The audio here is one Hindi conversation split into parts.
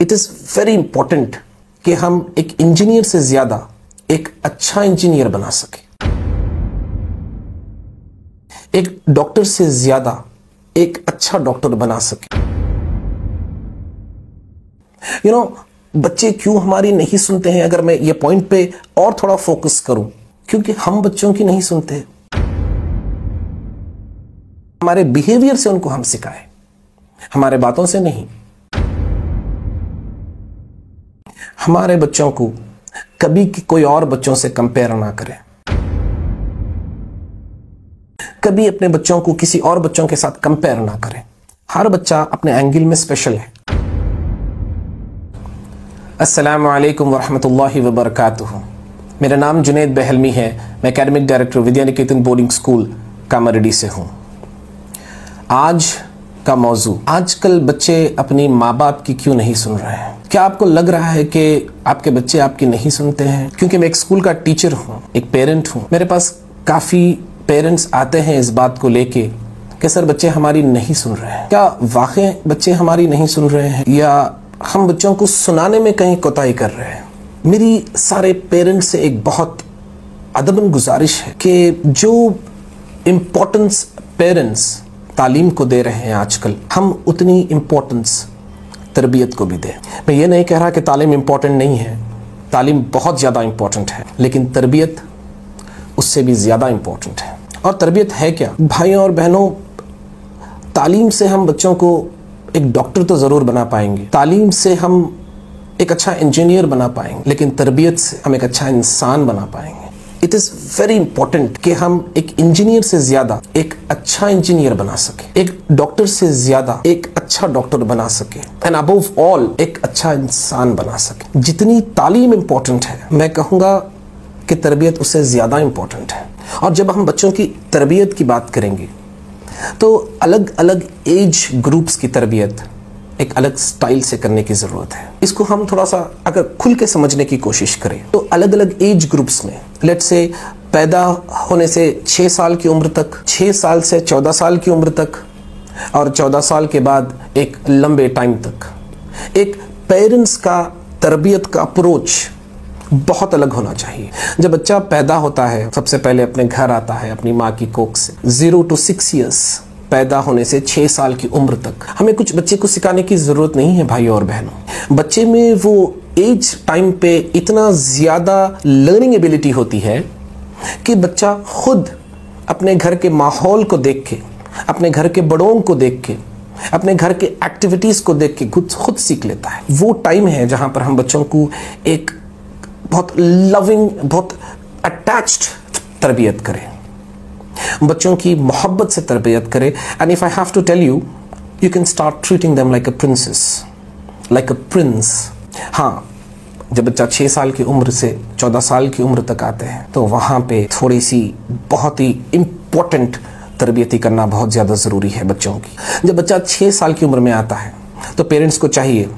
इट इज़ वेरी इंपॉर्टेंट कि हम एक इंजीनियर से ज़्यादा एक अच्छा इंजीनियर बना सकें, एक डॉक्टर से ज़्यादा एक अच्छा डॉक्टर बना सकें। बच्चे क्यों हमारी नहीं सुनते हैं, अगर मैं ये पॉइंट पे और थोड़ा फोकस करूं, क्योंकि हम बच्चों की नहीं सुनते। हमारे बिहेवियर से उनको हम सिखाएं, हमारे बातों से नहीं। हमारे बच्चों को कभी कोई और बच्चों से कंपेयर ना करें, कभी अपने बच्चों को किसी और बच्चों के साथ कंपेयर ना करें। हर बच्चा अपने एंगल में स्पेशल है। अस्सलामु अलैकुम वरहमतुल्लाहि वबरकातुहू। मेरा नाम जुनैद बहलमी है। मैं academic director Vidya Niketan boarding school Kamareddy से हूँ। आज का मौजू, आजकल बच्चे अपनी माँ बाप की क्यों नहीं सुन रहे हैं। क्या आपको लग रहा है कि आपके बच्चे आपकी नहीं सुनते हैं? क्योंकि मैं एक स्कूल का टीचर हूँ, एक पेरेंट हूँ, मेरे पास काफ़ी पेरेंट्स आते हैं इस बात को लेके कि सर बच्चे हमारी नहीं सुन रहे हैं। क्या वाकई बच्चे हमारी नहीं सुन रहे हैं या हम बच्चों को सुनाने में कहीं कोताही कर रहे हैं? मेरी सारे पेरेंट्स से एक बहुत अदबन गुजारिश है कि जो इम्पोर्टेंस पेरेंट्स तालीम को दे रहे हैं आजकल, हम उतनी इम्पोर्टेंस तरबियत को भी दें। मैं ये नहीं कह रहा कि तालीम इम्पोर्टेंट नहीं है, तालीम बहुत ज़्यादा इम्पोर्टेंट है, लेकिन तरबियत उससे भी ज़्यादा इम्पोर्टेंट है। और तरबियत है क्या भाइयों और बहनों? तालीम से हम बच्चों को एक डॉक्टर तो ज़रूर बना पाएंगे, तालीम से हम एक अच्छा इंजीनियर बना पाएंगे, लेकिन तरबियत से हम एक अच्छा इंसान बना पाएंगे। इट इज़ वेरी इंपॉर्टेंट कि हम एक इंजीनियर से ज़्यादा एक अच्छा इंजीनियर बना सके, एक डॉक्टर से ज़्यादा एक अच्छा डॉक्टर बना सके, एंड अबव ऑल एक अच्छा इंसान बना सके। जितनी तालीम इंपॉर्टेंट है, मैं कहूँगा कि तरबियत उससे ज़्यादा इंपॉर्टेंट है। और जब हम बच्चों की तरबियत की बात करेंगे तो अलग अलग एज ग्रुप्स की तरबियत एक अलग स्टाइल से करने की ज़रूरत है। इसको हम थोड़ा सा अगर खुल के समझने की कोशिश करें तो अलग अलग एज ग्रुप्स में, लेट्स से पैदा होने से 6 साल की उम्र तक, 6 साल से 14 साल की उम्र तक, और 14 साल के बाद एक लंबे टाइम तक, एक पेरेंट्स का तरबियत का अप्रोच बहुत अलग होना चाहिए। जब बच्चा पैदा होता है, सबसे पहले अपने घर आता है अपनी माँ की कोख से। 0 to 6 years, पैदा होने से 6 साल की उम्र तक हमें कुछ बच्चे को सिखाने की ज़रूरत नहीं है भाइयों और बहनों। बच्चे में वो एज टाइम पे इतना ज़्यादा लर्निंग एबिलिटी होती है कि बच्चा खुद अपने घर के माहौल को देख के, अपने घर के बड़ों को देख के, अपने घर के एक्टिविटीज़ को देख के खुद सीख लेता है। वो टाइम है जहाँ पर हम बच्चों को एक बहुत लविंग, बहुत अटैच्ड तरबियत करें, बच्चों की मोहब्बत से तरबियत करें। And if I have to tell you, you can start treating them like a princess, like a prince. हाँ, जब बच्चा 6 साल की उम्र से 14 साल की उम्र तक आते हैं तो वहाँ पे थोड़ी सी बहुत ही इम्पोर्टेंट तरबियती करना बहुत ज़्यादा ज़रूरी है बच्चों की। जब बच्चा 6 साल की उम्र में आता है तो पेरेंट्स को चाहिए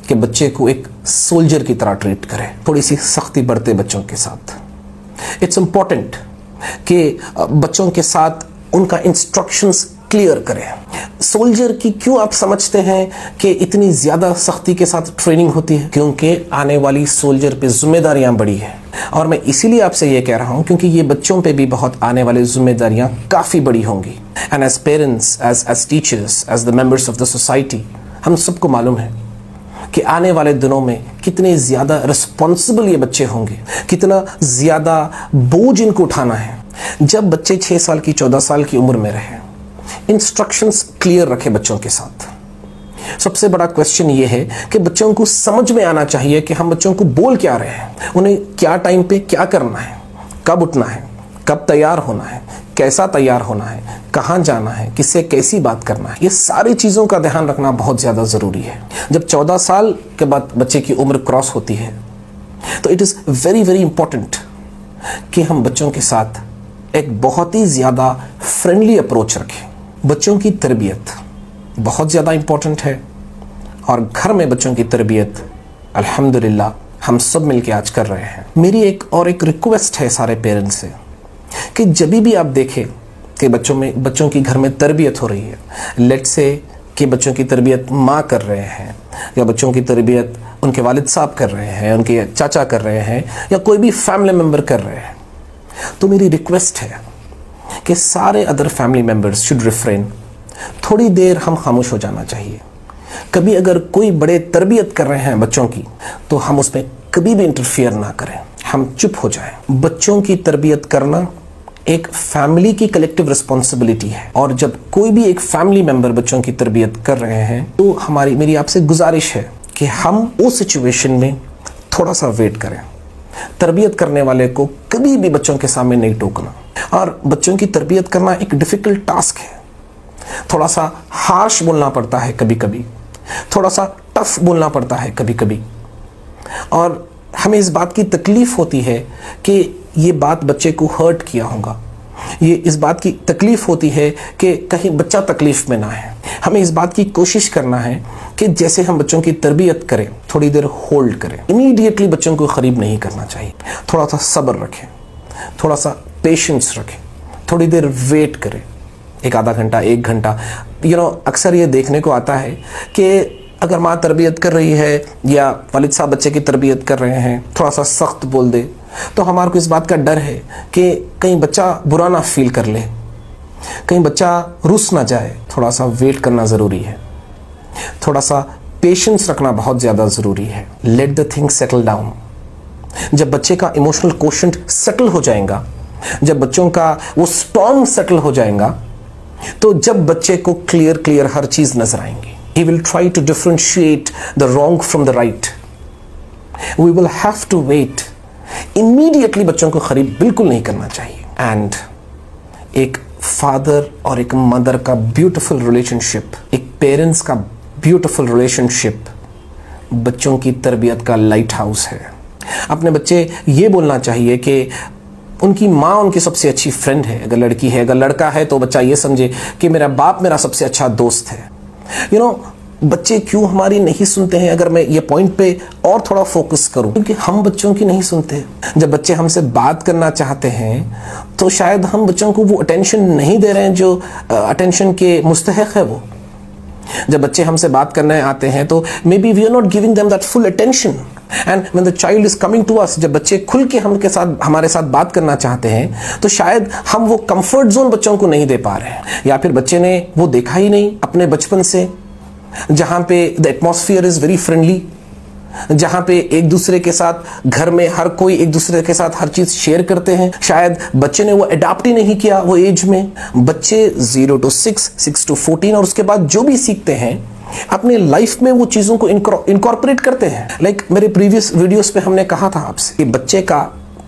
कि बच्चे को एक सोल्जर की तरह ट्रीट करें, थोड़ी सी सख्ती बरते बच्चों के साथ। इट्स इम्पॉर्टेंट कि बच्चों के साथ उनका इंस्ट्रक्शंस क्लियर करें। सोल्जर की क्यों आप समझते हैं कि इतनी ज़्यादा सख्ती के साथ ट्रेनिंग होती है? क्योंकि आने वाली सोल्जर पे जिम्मेदारियां बड़ी हैं। और मैं इसीलिए आपसे ये कह रहा हूँ क्योंकि ये बच्चों पे भी बहुत आने वाली जिम्मेदारियां काफ़ी बड़ी होंगी। And as parents, as teachers, as the members of the society, हम सबको मालूम है कि आने वाले दिनों में कितने ज़्यादा रिस्पॉन्सिबल ये बच्चे होंगे, कितना ज़्यादा बोझ इनको उठाना है। जब बच्चे 6 साल की 14 साल की उम्र में रहें, इंस्ट्रक्शंस क्लियर रखें बच्चों के साथ। सबसे बड़ा क्वेश्चन ये है कि बच्चों को समझ में आना चाहिए कि हम बच्चों को बोल क्या रहे हैं, उन्हें क्या टाइम पे क्या करना है, कब उठना है, कब तैयार होना है, कैसा तैयार होना है, कहाँ जाना है, किससे कैसी बात करना है। ये सारी चीज़ों का ध्यान रखना बहुत ज़्यादा ज़रूरी है। जब 14 साल के बाद बच्चे की उम्र क्रॉस होती है तो it is very very important कि हम बच्चों के साथ एक बहुत ही ज़्यादा फ्रेंडली अप्रोच रखें। बच्चों की तरबियत बहुत ज़्यादा इंपॉर्टेंट है और घर में बच्चों की तरबियत अल्हम्दुलिल्लाह हम सब मिलके आज कर रहे हैं। मेरी एक रिक्वेस्ट है सारे पेरेंट्स से कि जब भी आप देखें कि बच्चों की घर में तरबियत हो रही है, लेट्स से कि बच्चों की तरबियत माँ कर रहे हैं या बच्चों की तरबियत उनके वालिद साहब कर रहे हैं, उनके चाचा कर रहे हैं या कोई भी फैमिली मेम्बर कर रहे हैं, तो मेरी रिक्वेस्ट है कि सारे other family members should refrain. थोड़ी देर हम खामोश हो जाना चाहिए। कभी अगर कोई बड़े तरबियत कर रहे हैं बच्चों की, तो हम उसमें कभी भी इंटरफियर ना करें, हम चुप हो जाएं। बच्चों की तरबियत करना एक फैमिली की कलेक्टिव रिस्पॉन्सिबिलिटी है, और जब कोई भी एक फैमिली मेंबर बच्चों की तरबियत कर रहे हैं तो मेरी आपसे गुजारिश है कि हम उस सिचुएशन में थोड़ा सा वेट करें। तरबियत करने वाले को कभी भी बच्चों के सामने नहीं टोकना। और बच्चों की तरबियत करना एक डिफिकल्ट टास्क है। थोड़ा सा हार्श बोलना पड़ता है कभी कभी, थोड़ा सा टफ बोलना पड़ता है कभी कभी, और हमें इस बात की तकलीफ होती है कि ये बात बच्चे को हर्ट किया होगा। ये इस बात की तकलीफ होती है कि कहीं बच्चा तकलीफ में ना है। हमें इस बात की कोशिश करना है कि जैसे हम बच्चों की तरबियत करें, थोड़ी देर होल्ड करें। इमीडिएटली बच्चों को करीब नहीं करना चाहिए। थोड़ा सा सब्र रखें, थोड़ा सा पेशेंस रखें, थोड़ी देर वेट करें, एक आधा घंटा, एक घंटा। अक्सर ये देखने को आता है कि अगर माँ तरबियत कर रही है या वालिद साहब बच्चे की तरबियत कर रहे हैं, थोड़ा सा सख्त बोल दे, तो हमारे को इस बात का डर है कि कहीं बच्चा बुरा ना फील कर ले, कहीं बच्चा रुस ना जाए। थोड़ा सा वेट करना ज़रूरी है, थोड़ा सा पेशेंस रखना बहुत ज़्यादा ज़रूरी है। Let the thing settle down. जब बच्चे का इमोशनल कोशेंट सेटल हो जाएगा, जब बच्चों का वो स्टॉर्म सेटल हो जाएगा, तो जब बच्चे को क्लियर हर चीज़ नजर आएंगी। He will try to differentiate the wrong from the right. We will have to wait. Immediately बच्चों को करीब बिल्कुल नहीं करना चाहिए। And एक फादर और एक मदर का ब्यूटीफुल रिलेशनशिप, एक पेरेंट्स का ब्यूटीफुल रिलेशनशिप बच्चों की तरबियत का लाइट हाउस है। अपने बच्चे ये बोलना चाहिए कि उनकी माँ उनकी सबसे अच्छी फ्रेंड है। अगर लड़की है, अगर लड़का है, तो बच्चा ये समझे कि मेरा बाप मेरा सबसे अच्छा दोस्त है। बच्चे क्यों हमारी नहीं सुनते हैं? अगर मैं ये पॉइंट पे और थोड़ा फोकस करूं, क्योंकि हम बच्चों की नहीं सुनते। जब बच्चे हमसे बात करना चाहते हैं तो शायद हम बच्चों को वो अटेंशन नहीं दे रहे हैं जो अटेंशन के मुस्तहिक है वो। जब बच्चे हमसे बात करने आते हैं तो maybe we are not giving them that full attention. And when the child is coming to us, जब बच्चे खुल के हमारे साथ बात करना चाहते हैं, तो शायद हम वो कंफर्ट जोन बच्चों को नहीं दे पा रहे हैं, या फिर बच्चे ने वो देखा ही नहीं अपने बचपन से, जहां पे the atmosphere is very friendly, जहां पे एक दूसरे के साथ घर में हर कोई एक दूसरे के साथ हर चीज शेयर करते हैं। शायद बच्चे ने वो अडॉप्ट ही नहीं किया वो एज में। बच्चे 0 to 6, 6 to 14 और उसके बाद जो भी सीखते हैं अपने लाइफ में वो चीजों को इनकॉर्पोरेट करते हैं। लाइक मेरे प्रीवियस वीडियोस पे हमने कहा था आपसे कि बच्चे का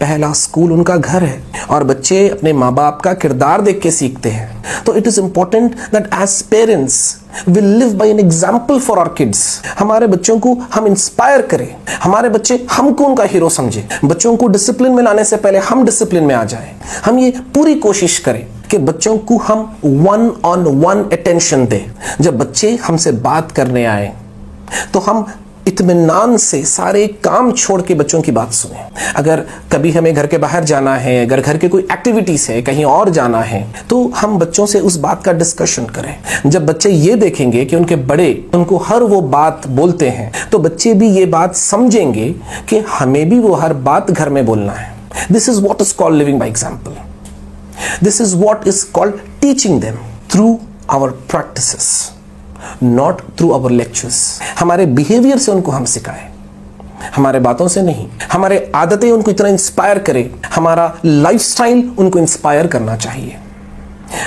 पहला स्कूल उनका घर है, और बच्चे अपने माँ बाप का किरदार देख के सीखते हैं। तो it is important that as parents we live by an example for our kids. हमारे बच्चों को हम इंस्पायर करें, हमारे बच्चे हमको उनका हीरो समझे। बच्चों को डिसिप्लिन में लाने से पहले हम डिसिप्लिन में आ जाएं। हम ये पूरी कोशिश करें कि बच्चों को हम 1-on-1 अटेंशन दें। जब बच्चे हमसे बात करने आए तो हम इत्मीनान से सारे काम छोड़ के बच्चों की बात सुने। अगर कभी हमें घर के बाहर जाना है, अगर घर के कोई एक्टिविटीज है, कहीं और जाना है, तो हम बच्चों से उस बात का डिस्कशन करें। जब बच्चे ये देखेंगे कि उनके बड़े उनको हर वो बात बोलते हैं, तो बच्चे भी ये बात समझेंगे कि हमें भी वो हर बात घर में बोलना है। This is what is called living by example. This is what is called teaching them through our practices, not through our lectures. हमारे बिहेवियर से उनको हम सिखाएं, हमारे बातों से नहीं। हमारे आदतें उनको इतना इंस्पायर करें, हमारा लाइफस्टाइल उनको इंस्पायर करना चाहिए।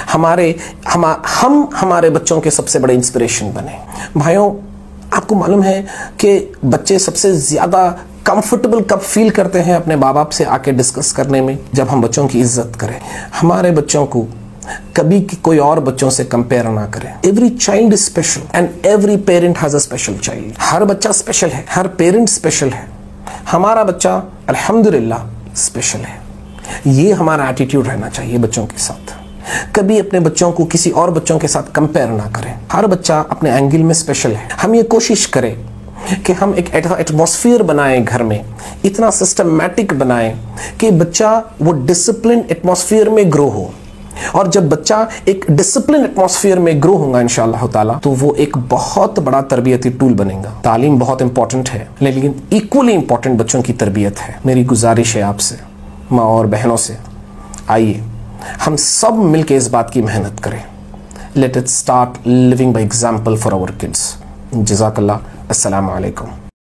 हम हमारे बच्चों के सबसे बड़े इंस्पिरेशन बने। भाइयों, आपको मालूम है कि बच्चे सबसे ज्यादा कंफर्टेबल कब फील करते हैं अपने माँ बाप से आके डिस्कस करने में? जब हम बच्चों की इज्जत करें। हमारे बच्चों को कभी कोई और बच्चों से कंपेयर ना करें। Every child is special and every parent has a special child. हर बच्चा स्पेशल है, हर पेरेंट स्पेशल है। हमारा बच्चा अल्हम्दुलिल्लाह स्पेशल है। ये हमारा एटीट्यूड रहना चाहिए बच्चों के साथ। कभी अपने बच्चों को किसी और बच्चों के साथ कंपेयर ना करें। हर बच्चा अपने एंगल में स्पेशल है। हम ये कोशिश करें कि हम एक एटमॉस्फेयर बनाएं घर में, इतना सिस्टमैटिक बनाएं कि बच्चा वो डिसिप्लिन एटमॉस्फेयर में ग्रो हो। और जब बच्चा एक डिसिप्लिन एटमॉस्फेयर में ग्रो होगा इंशाअल्लाह ताला, तो वो एक बहुत बड़ा तरबियती टूल बनेगा। तालीम बहुत इंपॉर्टेंट है, लेकिन इक्वली इंपॉर्टेंट बच्चों की तरबियत है। मेरी गुजारिश है आपसे, माँ और बहनों से, आइए हम सब मिलकर इस बात की मेहनत करें। Let it start living by example for our kids. जज़ाकल्लाह। अस्सलामु अलैकुम।